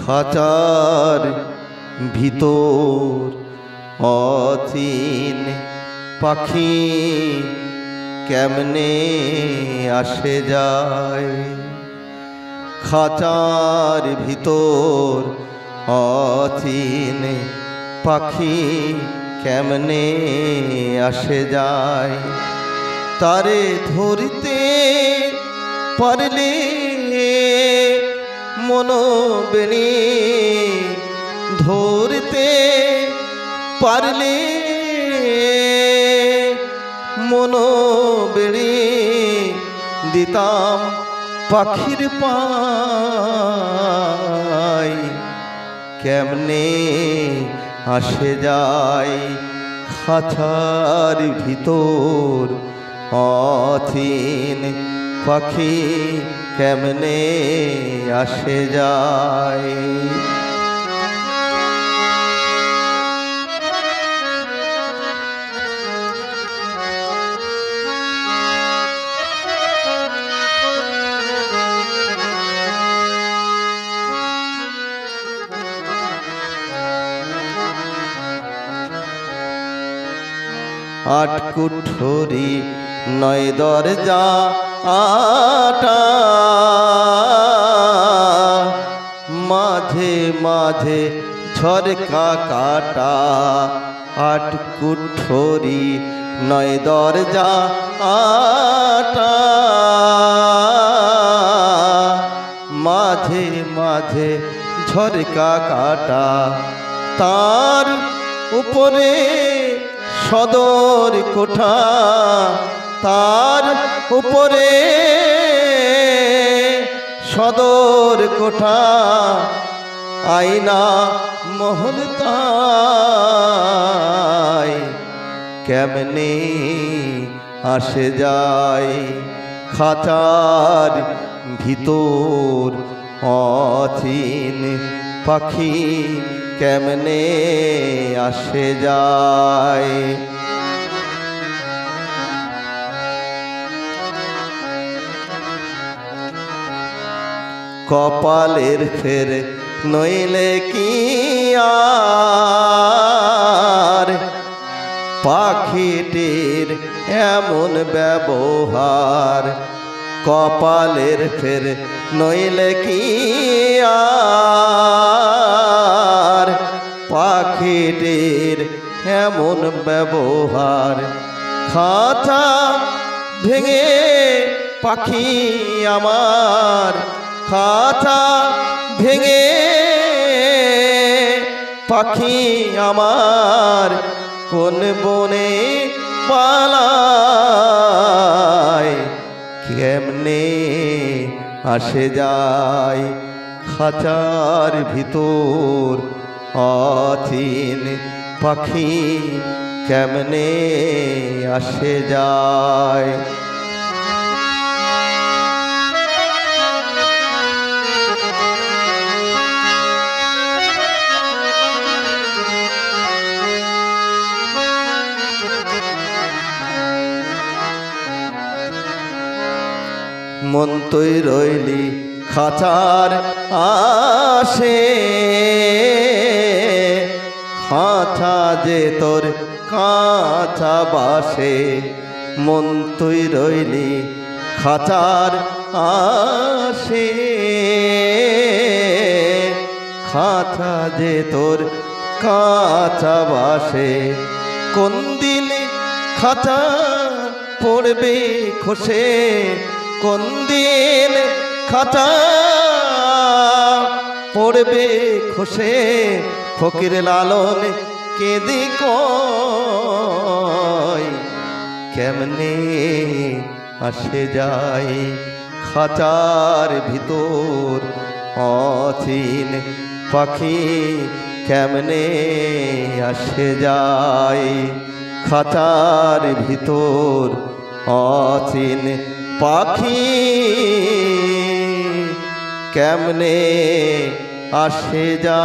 খাঁচার ভিতর অচিন পাখি কেমনে আসে যায়। খাঁচার ভিতর অচিন পাখি কেমনে আসে যায়। তারে ধরতে পারলে মনোবেণী, ধরতে পারলে মনোবেণী দিতাম পাখির পায় কেমনে আসে যায়। খাঁচার ভিতর অচিন পাখি কেমনে আসে যায়। আট কুঠরি নয় দরজা আটা, মাঝে মাঝে ঝরকা কাটা। আট কুঠরি নয় দরজা আটা, মাঝে মাঝে ঝরকা কাটা। তার উপরে সদর কোঠা, তার উপরে সদর কোঠা। আয়না মহল তাই কেমনে আসে যায়। খাঁচার ভিতর অচিন পাখি কেমনে আসে যায়। কপালের ফের নইলে কি আর, পাখিটির এমন ব্যবহার। কপালের ফের নইলে কি আর, পাখিটির এমন ব্যবহার। খাঁচা ভেঙে পাখি আমার, খাঁচা ভেঙে পাখি আমার কোন বনে পালায় কেমনে আসে যায়। খাঁচার ভিতর অচিন পাখি কেমনে আসে যায়। মন তুই রইলি খাঁচার আসে, খাঁচা যে তোর কাঁচা বাসে। মন তুই রইলি খাঁচার আসে, খাঁচা যে তোর কাঁচা বাসে। কোন দিন খাঁচা পড়বে খসে, কোন দিন খাঁচা পড়বে খসে। ফকির লালন কেঁদে কয় কেমনে আসে যায়। খাঁচার ভিতর অচিন পাখি কেমনে আসে যায়। খাঁচার ভিতর অচিন পাখি কেমনে আসে যায়।